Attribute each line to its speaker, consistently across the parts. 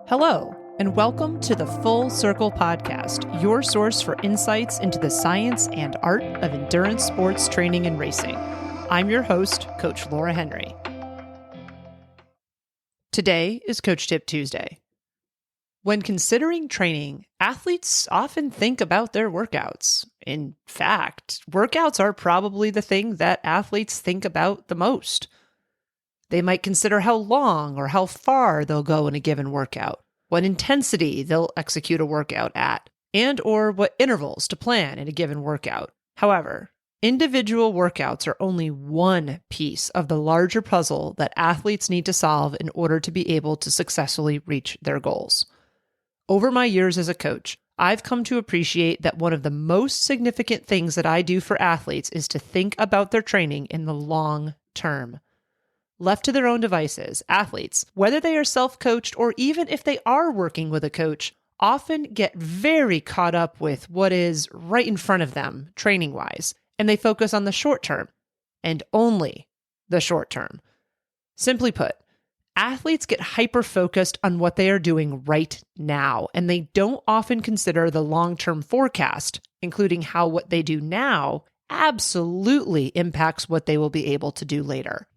Speaker 1: Hello, and welcome to the Full Circle Podcast, your source for insights into the science and art of endurance sports training and racing. I'm your host, Coach Laura Henry. Today is Coach Tip Tuesday. When considering training, athletes often think about their workouts. In fact, workouts are probably the thing that athletes think about the most. They might consider how long or how far they'll go in a given workout, what intensity they'll execute a workout at, and or what intervals to plan in a given workout. However, individual workouts are only one piece of the larger puzzle that athletes need to solve in order to be able to successfully reach their goals. Over my years as a coach, I've come to appreciate that one of the most significant things that I do for athletes is to think about their training in the long term. Left to their own devices, athletes, whether they are self-coached or even if they are working with a coach, often get very caught up with what is right in front of them, training-wise, and they focus on the short term, and only the short term. Simply put, athletes get hyper-focused on what they are doing right now, and they don't often consider the long-term forecast, including how what they do now absolutely impacts what they will be able to do later.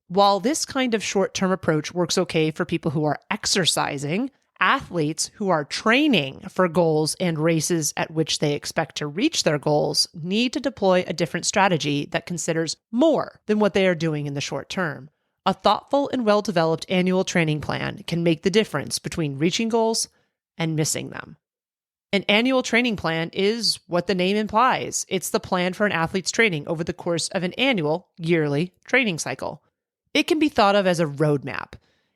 Speaker 1: While this kind of short-term approach works okay for people who are exercising, athletes who are training for goals and races at which they expect to reach their goals need to deploy a different strategy that considers more than what they are doing in the short term. A thoughtful and well-developed annual training plan can make the difference between reaching goals and missing them. An annual training plan is what the name implies. It's the plan for an athlete's training over the course of an annual, yearly training cycle. It can be thought of as a roadmap.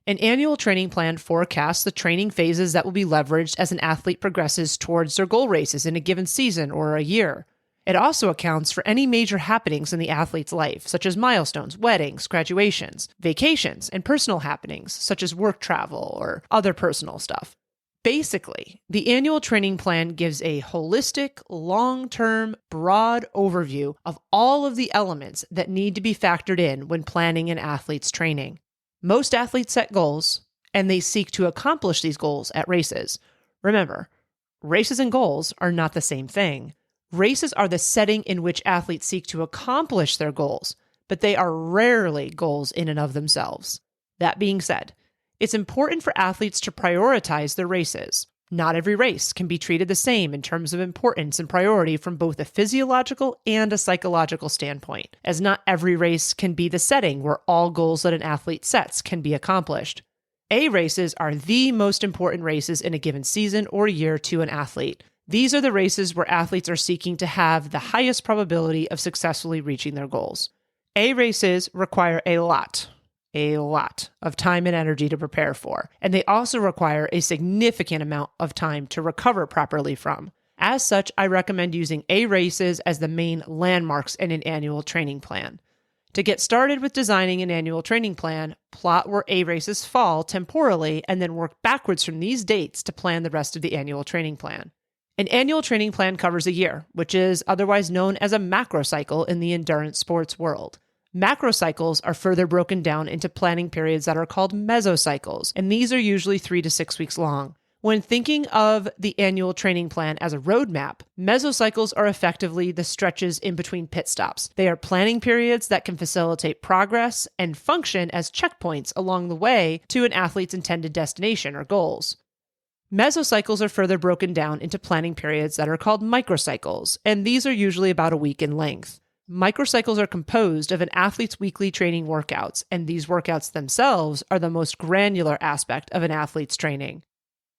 Speaker 1: An annual training plan forecasts the training phases that will be leveraged as an athlete progresses towards their goal races in a given season or a year. It also accounts for any major happenings in the athlete's life, such as milestones, weddings, graduations, vacations, and personal happenings, such as work travel or other personal stuff. Basically, the annual training plan gives a holistic, long-term, broad overview of all of the elements that need to be factored in when planning an athlete's training. Most athletes set goals, and they seek to accomplish these goals at races. Remember, races and goals are not the same thing. Races are the setting in which athletes seek to accomplish their goals, but they are rarely goals in and of themselves. That being said, it's important for athletes to prioritize their races. Not every race can be treated the same in terms of importance and priority from both a physiological and a psychological standpoint, as not every race can be the setting where all goals that an athlete sets can be accomplished. A races are the most important races in a given season or year to an athlete. These are the races where athletes are seeking to have the highest probability of successfully reaching their goals. A races require a lot of time and energy to prepare for, and they also require a significant amount of time to recover properly from. As such, I recommend using A races as the main landmarks in an annual training plan. To get started with designing an annual training plan, plot where A races fall temporally and then work backwards from these dates to plan the rest of the annual training plan. An annual training plan covers a year, which is otherwise known as a macrocycle in the endurance sports world. Macrocycles are further broken down into planning periods that are called mesocycles, and these are usually 3 to 6 weeks long. When thinking of the annual training plan as a roadmap, mesocycles are effectively the stretches in between pit stops. They are planning periods that can facilitate progress and function as checkpoints along the way to an athlete's intended destination or goals. Mesocycles are further broken down into planning periods that are called microcycles, and these are usually about a week in length. Microcycles are composed of an athlete's weekly training workouts, and these workouts themselves are the most granular aspect of an athlete's training.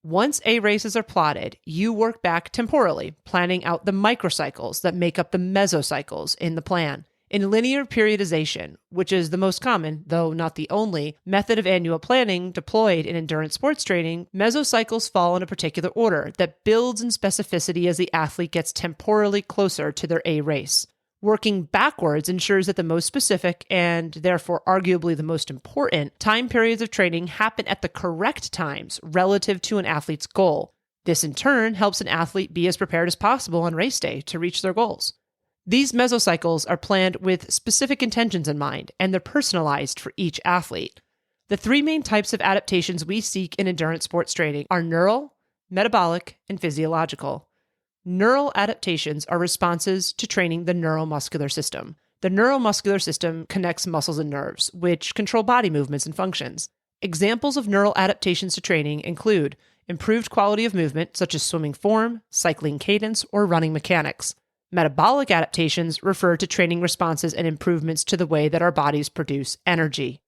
Speaker 1: Once A races are plotted, you work back temporally, planning out the microcycles that make up the mesocycles in the plan. In linear periodization, which is the most common, though not the only, method of annual planning deployed in endurance sports training, mesocycles fall in a particular order that builds in specificity as the athlete gets temporally closer to their A race. Working backwards ensures that the most specific, and therefore arguably the most important, time periods of training happen at the correct times relative to an athlete's goal. This in turn helps an athlete be as prepared as possible on race day to reach their goals. These mesocycles are planned with specific intentions in mind, and they're personalized for each athlete. The three main types of adaptations we seek in endurance sports training are neural, metabolic, and physiological. Neural adaptations are responses to training the neuromuscular system. The neuromuscular system connects muscles and nerves, which control body movements and functions. Examples of neural adaptations to training include improved quality of movement, such as swimming form, cycling cadence, or running mechanics. Metabolic adaptations refer to training responses and improvements to the way that our bodies produce energy.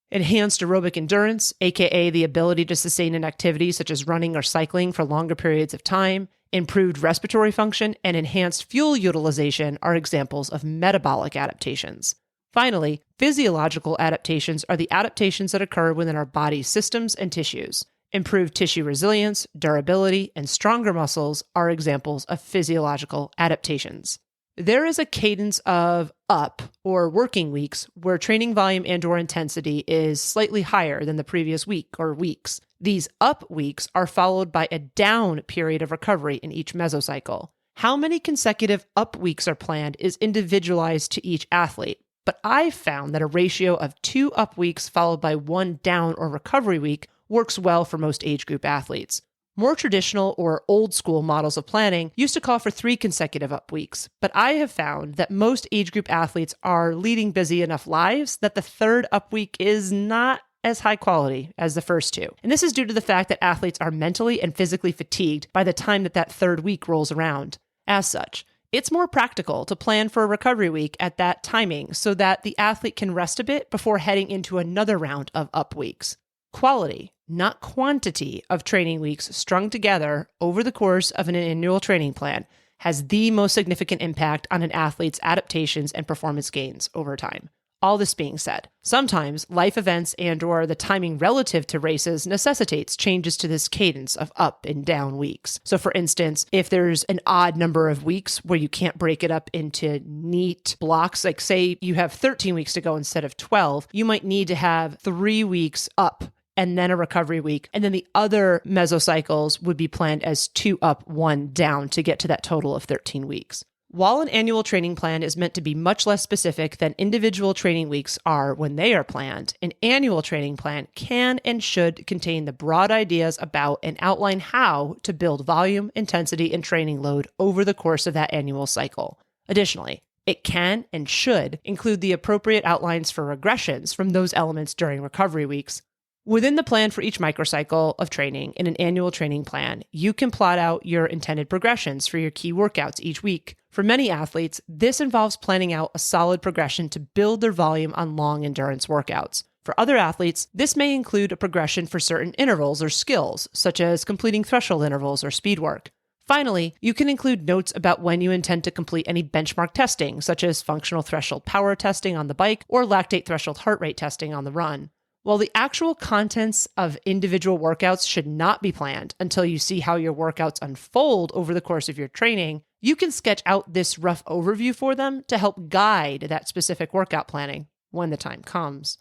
Speaker 1: Enhanced aerobic endurance, aka the ability to sustain an activity such as running or cycling for longer periods of time, improved respiratory function, and enhanced fuel utilization are examples of metabolic adaptations. Finally, physiological adaptations are the adaptations that occur within our body's systems and tissues. Improved tissue resilience, durability, and stronger muscles are examples of physiological adaptations. There is a cadence of up, or working weeks, where training volume and/or intensity is slightly higher than the previous week or weeks. These up weeks are followed by a down period of recovery in each mesocycle. How many consecutive up weeks are planned is individualized to each athlete, but I've found that a ratio of 2 up weeks followed by 1 down or recovery week works well for most age group athletes. More traditional or old school models of planning used to call for 3 consecutive up weeks, but I have found that most age group athletes are leading busy enough lives that the 3rd up week is not as high quality as the first 2. And this is due to the fact that athletes are mentally and physically fatigued by the time that 3rd week rolls around. As such, it's more practical to plan for a recovery week at that timing so that the athlete can rest a bit before heading into another round of up weeks. Quality, not quantity, of training weeks strung together over the course of an annual training plan has the most significant impact on an athlete's adaptations and performance gains over time. All this being said, sometimes life events and/or the timing relative to races necessitates changes to this cadence of up and down weeks. So for instance, if there's an odd number of weeks where you can't break it up into neat blocks, like say you have 13 weeks to go instead of 12, you might need to have 3 weeks up and then a recovery week. And then the other mesocycles would be planned as 2 up, 1 down to get to that total of 13 weeks. While an annual training plan is meant to be much less specific than individual training weeks are when they are planned, an annual training plan can and should contain the broad ideas about and outline how to build volume, intensity, and training load over the course of that annual cycle. Additionally, it can and should include the appropriate outlines for regressions from those elements during recovery weeks. Within the plan for each microcycle of training in an annual training plan, you can plot out your intended progressions for your key workouts each week. For many athletes, this involves planning out a solid progression to build their volume on long endurance workouts. For other athletes, this may include a progression for certain intervals or skills, such as completing threshold intervals or speed work. Finally, you can include notes about when you intend to complete any benchmark testing, such as functional threshold power testing on the bike or lactate threshold heart rate testing on the run. While the actual contents of individual workouts should not be planned until you see how your workouts unfold over the course of your training, you can sketch out this rough overview for them to help guide that specific workout planning when the time comes.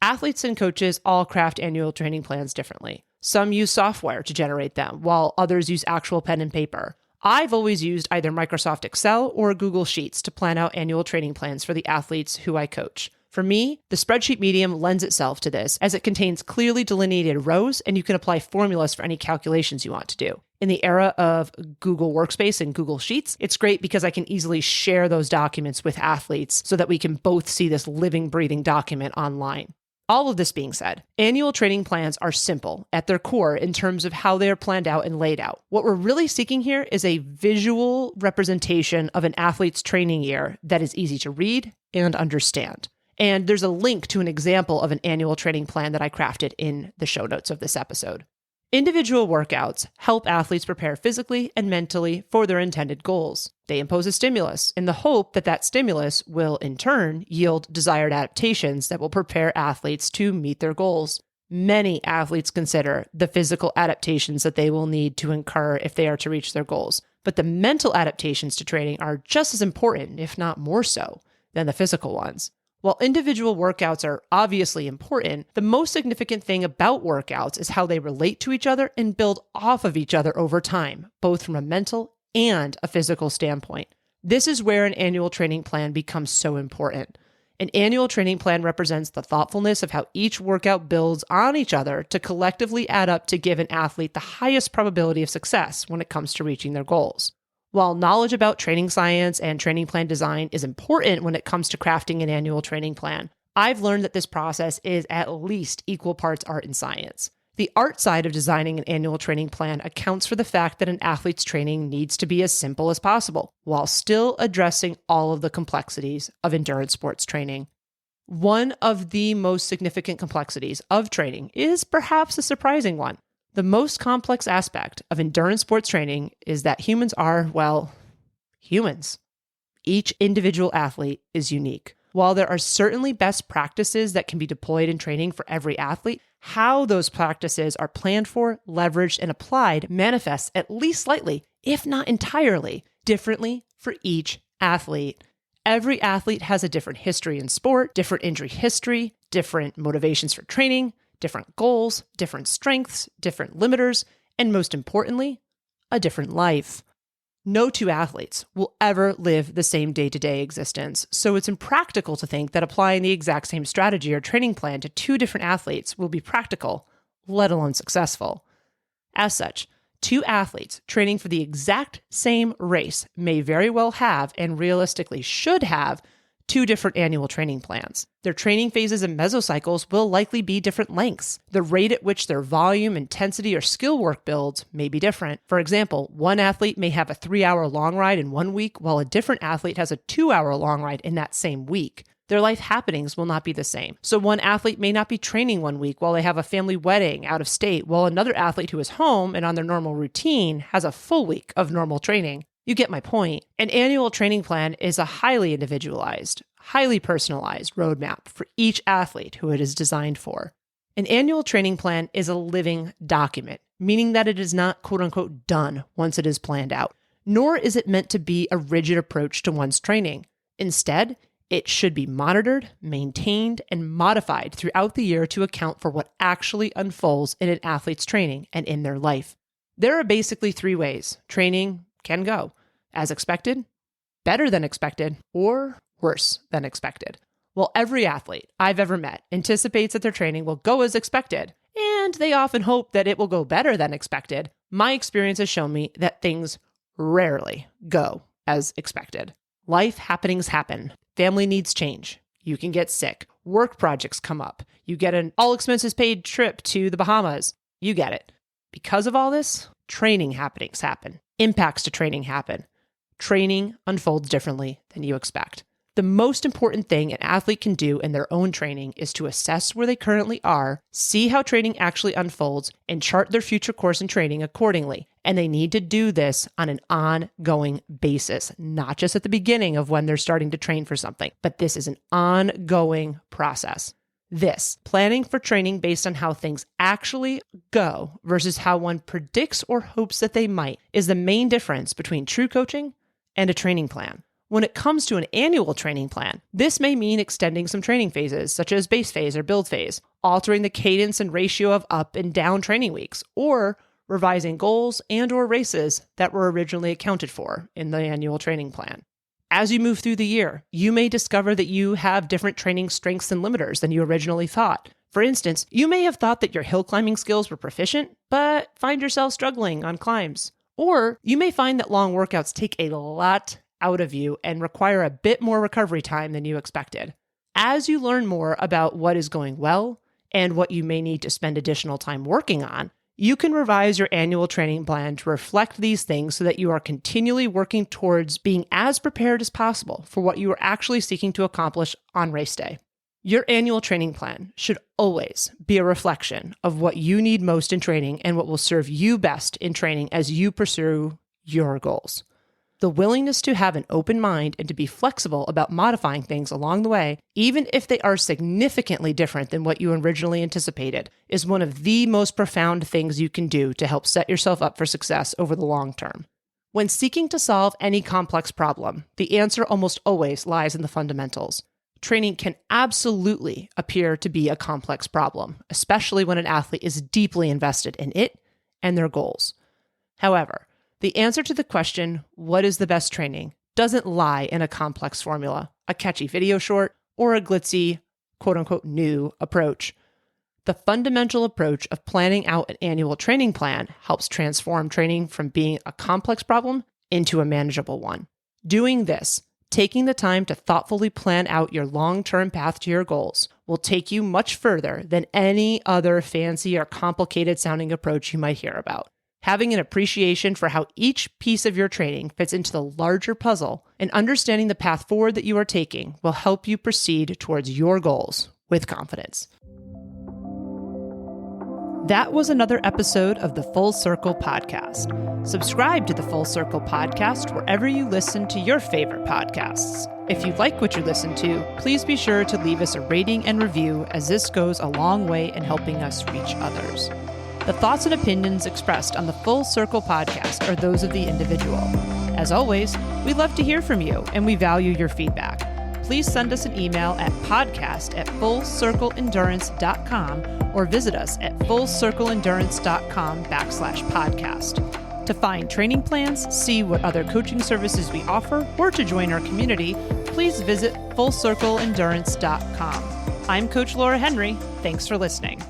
Speaker 1: Athletes and coaches all craft annual training plans differently. Some use software to generate them, while others use actual pen and paper. I've always used either Microsoft Excel or Google Sheets to plan out annual training plans for the athletes who I coach. For me, the spreadsheet medium lends itself to this as it contains clearly delineated rows and you can apply formulas for any calculations you want to do. In the era of Google Workspace and Google Sheets, it's great because I can easily share those documents with athletes so that we can both see this living, breathing document online. All of this being said, annual training plans are simple at their core in terms of how they are planned out and laid out. What we're really seeking here is a visual representation of an athlete's training year that is easy to read and understand. And there's a link to an example of an annual training plan that I crafted in the show notes of this episode. Individual workouts help athletes prepare physically and mentally for their intended goals. They impose a stimulus in the hope that that stimulus will, in turn, yield desired adaptations that will prepare athletes to meet their goals. Many athletes consider the physical adaptations that they will need to incur if they are to reach their goals, but the mental adaptations to training are just as important, if not more so, than the physical ones. While individual workouts are obviously important, the most significant thing about workouts is how they relate to each other and build off of each other over time, both from a mental and a physical standpoint. This is where an annual training plan becomes so important. An annual training plan represents the thoughtfulness of how each workout builds on each other to collectively add up to give an athlete the highest probability of success when it comes to reaching their goals. While knowledge about training science and training plan design is important when it comes to crafting an annual training plan, I've learned that this process is at least equal parts art and science. The art side of designing an annual training plan accounts for the fact that an athlete's training needs to be as simple as possible, while still addressing all of the complexities of endurance sports training. One of the most significant complexities of training is perhaps a surprising one. The most complex aspect of endurance sports training is that humans are, well, humans. Each individual athlete is unique. While there are certainly best practices that can be deployed in training for every athlete, how those practices are planned for, leveraged, and applied manifests at least slightly, if not entirely, differently for each athlete. Every athlete has a different history in sport, different injury history, different motivations for training, different goals, different strengths, different limiters, and most importantly, a different life. No two athletes will ever live the same day-to-day existence, so it's impractical to think that applying the exact same strategy or training plan to two different athletes will be practical, let alone successful. As such, two athletes training for the exact same race may very well have, and realistically should have, two different annual training plans. Their training phases and mesocycles will likely be different lengths. The rate at which their volume, intensity, or skill work builds may be different. For example, one athlete may have a 3-hour long ride in one week, while a different athlete has a 2-hour long ride in that same week. Their life happenings will not be the same. So one athlete may not be training one week while they have a family wedding out of state, while another athlete who is home and on their normal routine has a full week of normal training. You get my point. An annual training plan is a highly individualized, highly personalized roadmap for each athlete who it is designed for. An annual training plan is a living document, meaning that it is not quote-unquote done once it is planned out, nor is it meant to be a rigid approach to one's training. Instead, it should be monitored, maintained, and modified throughout the year to account for what actually unfolds in an athlete's training and in their life. There are basically 3 ways training can go: as expected, better than expected, or worse than expected. Well, every athlete I've ever met anticipates that their training will go as expected, and they often hope that it will go better than expected. My experience has shown me that things rarely go as expected. Life happenings happen. Family needs change. You can get sick. Work projects come up. You get an all-expenses paid trip to the Bahamas. You get it. Because of all this, training happenings happen. Impacts to training happen. Training unfolds differently than you expect. The most important thing an athlete can do in their own training is to assess where they currently are, see how training actually unfolds, and chart their future course in training accordingly. And they need to do this on an ongoing basis, not just at the beginning of when they're starting to train for something, but this is an ongoing process. This, planning for training based on how things actually go versus how one predicts or hopes that they might, is the main difference between true coaching and a training plan. When it comes to an annual training plan, this may mean extending some training phases, such as base phase or build phase, altering the cadence and ratio of up and down training weeks, or revising goals and or races that were originally accounted for in the annual training plan. As you move through the year, you may discover that you have different training strengths and limiters than you originally thought. For instance, you may have thought that your hill climbing skills were proficient, but find yourself struggling on climbs. Or you may find that long workouts take a lot out of you and require a bit more recovery time than you expected. As you learn more about what is going well and what you may need to spend additional time working on, you can revise your annual training plan to reflect these things so that you are continually working towards being as prepared as possible for what you are actually seeking to accomplish on race day. Your annual training plan should always be a reflection of what you need most in training and what will serve you best in training as you pursue your goals. The willingness to have an open mind and to be flexible about modifying things along the way, even if they are significantly different than what you originally anticipated, is one of the most profound things you can do to help set yourself up for success over the long term. When seeking to solve any complex problem, the answer almost always lies in the fundamentals. Training can absolutely appear to be a complex problem, especially when an athlete is deeply invested in it and their goals. However, the answer to the question, what is the best training, doesn't lie in a complex formula, a catchy video short, or a glitzy, quote-unquote, new approach. The fundamental approach of planning out an annual training plan helps transform training from being a complex problem into a manageable one. Doing this, taking the time to thoughtfully plan out your long-term path to your goals, will take you much further than any other fancy or complicated sounding approach you might hear about. Having an appreciation for how each piece of your training fits into the larger puzzle and understanding the path forward that you are taking will help you proceed towards your goals with confidence. That was another episode of the Full Circle Podcast. Subscribe to the Full Circle Podcast wherever you listen to your favorite podcasts. If you like what you listen to, please be sure to leave us a rating and review, as this goes a long way in helping us reach others. The thoughts and opinions expressed on the Full Circle Podcast are those of the individual. As always, we love to hear from you and we value your feedback. Please send us an email at podcast@fullcircleendurance.com or visit us at fullcircleendurance.com/podcast. To find training plans, see what other coaching services we offer, or to join our community, please visit fullcircleendurance.com. I'm Coach Laura Henry. Thanks for listening.